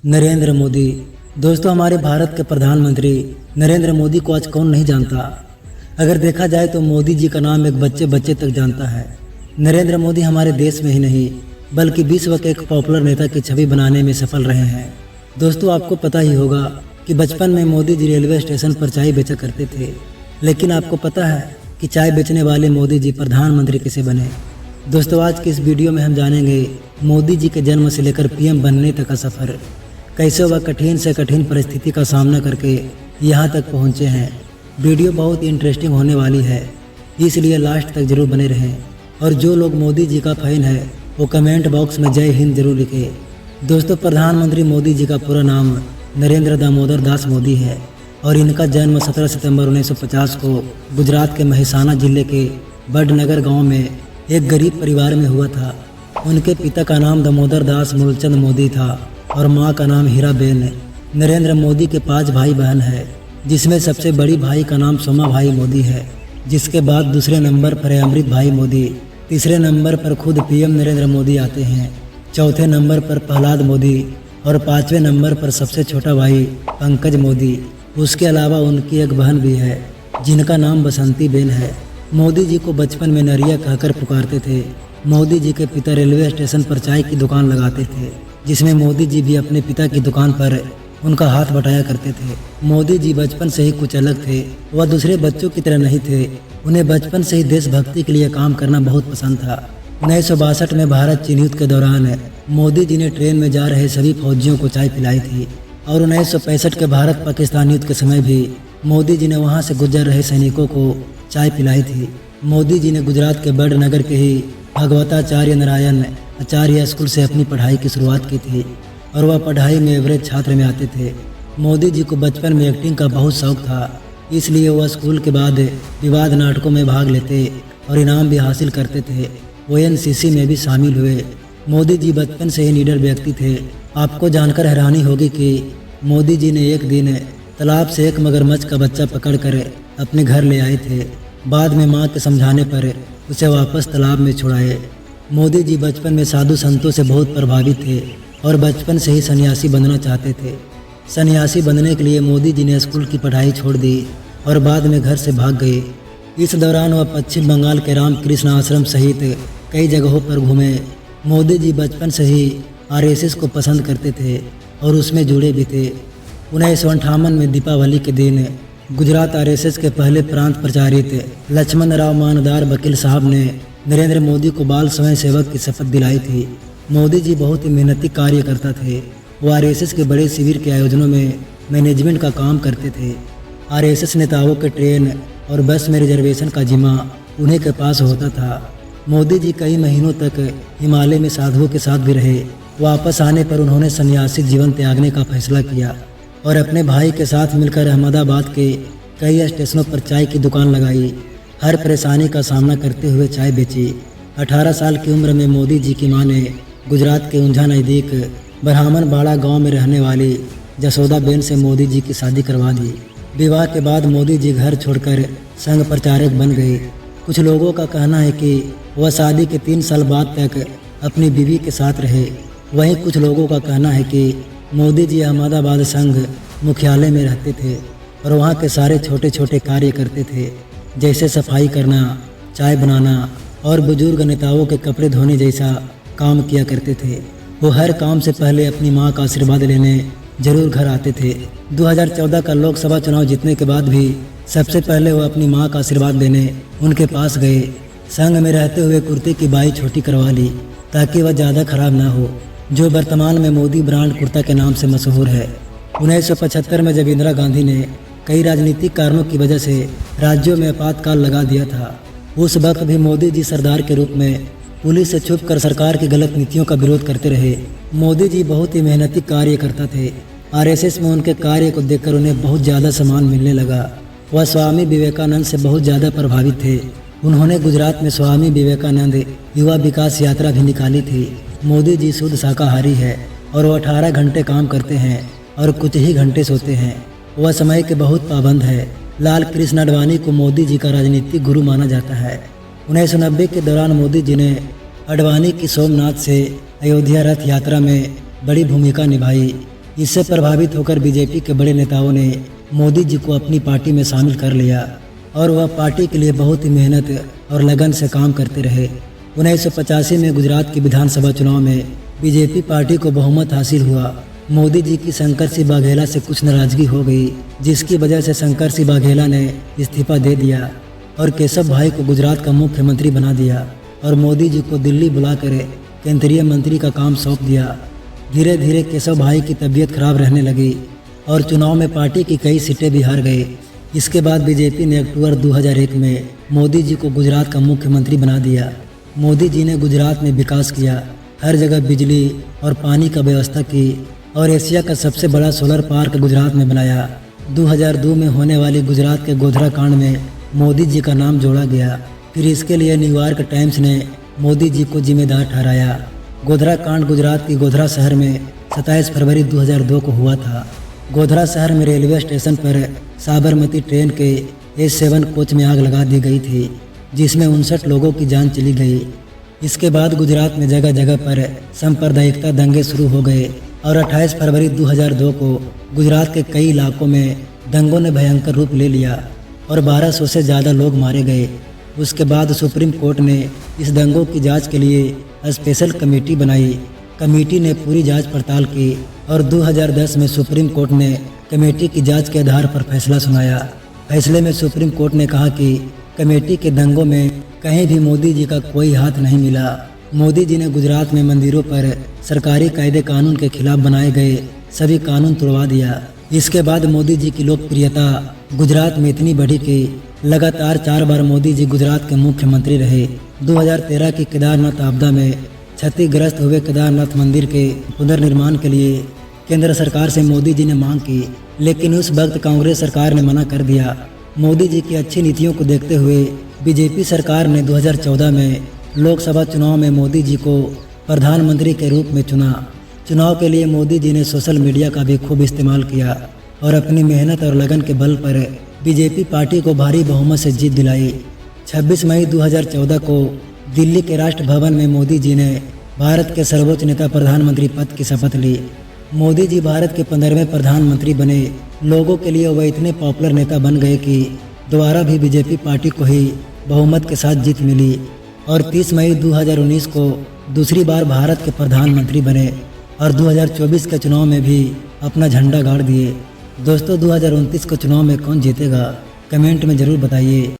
नरेंद्र मोदी। दोस्तों, हमारे भारत के प्रधानमंत्री नरेंद्र मोदी को आज कौन नहीं जानता। अगर देखा जाए तो मोदी जी का नाम एक बच्चे बच्चे तक जानता है। नरेंद्र मोदी हमारे देश में ही नहीं बल्कि विश्व के एक पॉपुलर नेता की छवि बनाने में सफल रहे हैं। दोस्तों, आपको पता ही होगा कि बचपन में मोदी जी रेलवे स्टेशन पर चाय बेचा करते थे। लेकिन आपको पता है कि चाय बेचने वाले मोदी जी प्रधानमंत्री कैसे बने। दोस्तों, आज की इस वीडियो में हम जानेंगे मोदी जी के जन्म से लेकर पीएम बनने तक का सफ़र, कैसे वह कठिन से कठिन परिस्थिति का सामना करके यहाँ तक पहुँचे हैं। वीडियो बहुत ही इंटरेस्टिंग होने वाली है, इसलिए लास्ट तक जरूर बने रहें। और जो लोग मोदी जी का फैन है वो कमेंट बॉक्स में जय हिंद जरूर लिखें। दोस्तों, प्रधानमंत्री मोदी जी का पूरा नाम नरेंद्र दामोदर दास मोदी है और इनका जन्म 17 सितंबर 1950 को गुजरात के महिसाना जिले के बड़नगर गांव में एक गरीब परिवार में हुआ था। उनके पिता का नाम दामोदर दास मूलचंद मोदी था और मां का नाम हीराबेन। नरेंद्र मोदी के 5 भाई बहन हैं, जिसमें सबसे बड़ी भाई का नाम सोमा भाई मोदी है, जिसके बाद दूसरे नंबर पर है अमृत भाई मोदी, तीसरे नंबर पर खुद पीएम नरेंद्र मोदी आते हैं, चौथे नंबर पर प्रहलाद मोदी और 5वें नंबर पर सबसे छोटा भाई पंकज मोदी। उसके अलावा उनकी एक बहन भी है जिनका नाम बसंती बेन है। मोदी जी को बचपन में नरिया कहकर पुकारते थे। मोदी जी के पिता रेलवे स्टेशन पर चाय की दुकान लगाते थे, जिसमें मोदी जी भी अपने पिता की दुकान पर उनका हाथ बटाया करते थे। मोदी जी बचपन से ही कुछ अलग थे। वह दूसरे बच्चों की तरह नहीं थे। उन्हें बचपन से ही देशभक्ति के लिए काम करना बहुत पसंद था। 1962 में भारत चीन युद्ध के दौरान मोदी जी ने ट्रेन में जा रहे सभी फौजियों को चाय पिलाई थी और 1965 के भारत पाकिस्तान युद्ध के समय भी मोदी जी ने वहां से गुजर रहे सैनिकों को चाय पिलाई थी। मोदी जी ने गुजरात के बड़नगर के ही भगवताचार्य नारायण आचार्य स्कूल से अपनी पढ़ाई की शुरुआत की थी और वह पढ़ाई में एवरेज छात्र में आते थे। मोदी जी को बचपन में एक्टिंग का बहुत शौक था, इसलिए वह स्कूल के बाद विवाद नाटकों में भाग लेते और इनाम भी हासिल करते थे। वो एनसीसी में भी शामिल हुए। मोदी जी बचपन से ही निडर व्यक्ति थे। आपको जानकर हैरानी होगी कि मोदी जी ने एक दिन तालाब से एक मगरमच्छ का बच्चा पकड़कर अपने घर ले आए थे। बाद में मां के समझाने पर उसे वापस तालाब में छुड़ाए। मोदी जी बचपन में साधु संतों से बहुत प्रभावित थे और बचपन से ही सन्यासी बनना चाहते थे। सन्यासी बनने के लिए मोदी जी ने स्कूल की पढ़ाई छोड़ दी और बाद में घर से भाग गए। इस दौरान वह पश्चिम बंगाल के रामकृष्ण आश्रम सहित कई जगहों पर घूमे। मोदी जी बचपन से ही आरएसएस को पसंद करते थे और उसमें जुड़े भी थे। 1958 में दीपावली के दिन गुजरात आरएसएस के पहले प्रांत प्रचारित लक्ष्मण राव मानदार वकील साहब ने नरेंद्र मोदी को बाल स्वयं सेवक की शपथ दिलाई थी। मोदी जी बहुत ही मेहनती कार्यकर्ता थे। वो आरएसएस के बड़े शिविर के आयोजनों में मैनेजमेंट का काम करते थे। आरएसएस नेताओं के ट्रेन और बस में रिजर्वेशन का जिम्मा उन्हीं के पास होता था। मोदी जी कई महीनों तक हिमालय में साधुओं के साथ भी रहे। वापस आने पर उन्होंने सन्यासी जीवन त्यागने का फैसला किया और अपने भाई के साथ मिलकर अहमदाबाद के कई स्टेशनों पर चाय की दुकान लगाई। हर परेशानी का सामना करते हुए चाय बेची। 18 साल की उम्र में मोदी जी की मां ने गुजरात के ऊंझा नज़दीक ब्राह्मण बाड़ा गांव में रहने वाली जसोदा बेन से मोदी जी की शादी करवा दी। विवाह के बाद मोदी जी घर छोड़कर संघ प्रचारक बन गए। कुछ लोगों का कहना है कि वह शादी के 3 साल बाद तक अपनी बीवी के साथ रहे। वहीं कुछ लोगों का कहना है कि मोदी जी अहमदाबाद संघ मुख्यालय में रहते थे और वहाँ के सारे छोटे छोटे कार्य करते थे, जैसे सफाई करना, चाय बनाना और बुजुर्ग नेताओं के कपड़े धोने जैसा काम किया करते थे। वो हर काम से पहले अपनी मां का आशीर्वाद लेने जरूर घर आते थे। 2014 का लोकसभा चुनाव जीतने के बाद भी सबसे पहले वो अपनी मां का आशीर्वाद लेने उनके पास गए। संघ में रहते हुए कुर्ते की बाई छोटी करवा ली ताकि वह ज़्यादा खराब ना हो, जो वर्तमान में मोदी ब्रांड कुर्ता के नाम से मशहूर है। 1975 में जब इंदिरा गांधी ने कई राजनीतिक कारणों की वजह से राज्यों में आपातकाल लगा दिया था, उस वक्त भी मोदी जी सरदार के रूप में पुलिस से छुप कर सरकार की गलत नीतियों का विरोध करते रहे। मोदी जी बहुत ही मेहनती कार्यकर्ता थे। आरएसएस में उनके कार्य को देखकर उन्हें बहुत ज़्यादा सम्मान मिलने लगा। वह स्वामी विवेकानंद से बहुत ज़्यादा प्रभावित थे। उन्होंने गुजरात में स्वामी विवेकानंद युवा विकास यात्रा भी निकाली थी। मोदी जी शुद्ध शाकाहारी है और वह 18 घंटे काम करते हैं और कुछ ही घंटे सोते हैं। वह समय के बहुत पाबंद है। लाल कृष्ण आडवाणी को मोदी जी का राजनीतिक गुरु माना जाता है। 1990 के दौरान मोदी जी ने आडवाणी की सोमनाथ से अयोध्या रथ यात्रा में बड़ी भूमिका निभाई। इससे प्रभावित होकर बीजेपी के बड़े नेताओं ने मोदी जी को अपनी पार्टी में शामिल कर लिया और वह पार्टी के लिए बहुत ही मेहनत और लगन से काम करते रहे। 1985 में गुजरात की विधानसभा चुनाव में बीजेपी पार्टी को बहुमत हासिल हुआ। मोदी जी की शंकर सिंह वाघेला से कुछ नाराजगी हो गई, जिसकी वजह से शंकर सिंह वाघेला ने इस्तीफा दे दिया और केशव भाई को गुजरात का मुख्यमंत्री बना दिया और मोदी जी को दिल्ली बुलाकर केंद्रीय मंत्री का काम सौंप दिया। धीरे धीरे केशव भाई की तबीयत खराब रहने लगी और चुनाव में पार्टी की कई सीटें भी हार गए। इसके बाद बीजेपी ने अक्टूबर 2001 में मोदी जी को गुजरात का मुख्यमंत्री बना दिया। मोदी जी ने गुजरात में विकास किया, हर जगह बिजली और पानी का व्यवस्था की और एशिया का सबसे बड़ा सोलर पार्क गुजरात में बनाया। 2002 में होने वाली गुजरात के गोधरा कांड में मोदी जी का नाम जोड़ा गया। फिर इसके लिए न्यूयॉर्क टाइम्स ने मोदी जी को जिम्मेदार ठहराया। गोधरा कांड गुजरात की गोधरा शहर में 27 फरवरी 2002 को हुआ था। गोधरा शहर में रेलवे स्टेशन पर साबरमती ट्रेन के S7 कोच में आग लगा दी गई थी, जिसमें 59 लोगों की जान चली गई। इसके बाद गुजरात में जगह जगह पर सांप्रदायिकता दंगे शुरू हो गए और 28 फरवरी 2002 को गुजरात के कई इलाकों में दंगों ने भयंकर रूप ले लिया और 1200 से ज़्यादा लोग मारे गए। उसके बाद सुप्रीम कोर्ट ने इस दंगों की जांच के लिए स्पेशल कमेटी बनाई। कमेटी ने पूरी जांच पड़ताल की और 2010 में सुप्रीम कोर्ट ने कमेटी की जांच के आधार पर फैसला सुनाया। फैसले में सुप्रीम कोर्ट ने कहा कि कमेटी के दंगों में कहीं भी मोदी जी का कोई हाथ नहीं मिला। मोदी जी ने गुजरात में मंदिरों पर सरकारी कायदे कानून के खिलाफ बनाए गए सभी कानून तोड़वा दिया। इसके बाद मोदी जी की लोकप्रियता गुजरात में इतनी बढ़ी कि लगातार 4 बार मोदी जी गुजरात के मुख्यमंत्री रहे। 2013 की केदारनाथ आपदा में क्षतिग्रस्त हुए केदारनाथ मंदिर के पुनर्निर्माण के लिए केंद्र सरकार से मोदी जी ने मांग की, लेकिन उस वक्त कांग्रेस सरकार ने मना कर दिया। मोदी जी की अच्छी नीतियों को देखते हुए बीजेपी सरकार ने 2014 में लोकसभा चुनाव में मोदी जी को प्रधानमंत्री के रूप में चुना। चुनाव के लिए मोदी जी ने सोशल मीडिया का भी खूब इस्तेमाल किया और अपनी मेहनत और लगन के बल पर बीजेपी पार्टी को भारी बहुमत से जीत दिलाई। 26 मई 2014 को दिल्ली के राष्ट्र भवन में मोदी जी ने भारत के सर्वोच्च नेता प्रधानमंत्री पद की शपथ ली। मोदी जी भारत के 15वें प्रधानमंत्री बने। लोगों के लिए वह इतने पॉपुलर नेता बन गए कि दोबारा भी बीजेपी पार्टी को ही बहुमत के साथ जीत मिली और 30 मई 2019 को दूसरी बार भारत के प्रधानमंत्री बने और 2024 के चुनाव में भी अपना झंडा गाड़ दिए। दोस्तों, 2029 के चुनाव में कौन जीतेगा, कमेंट में ज़रूर बताइए।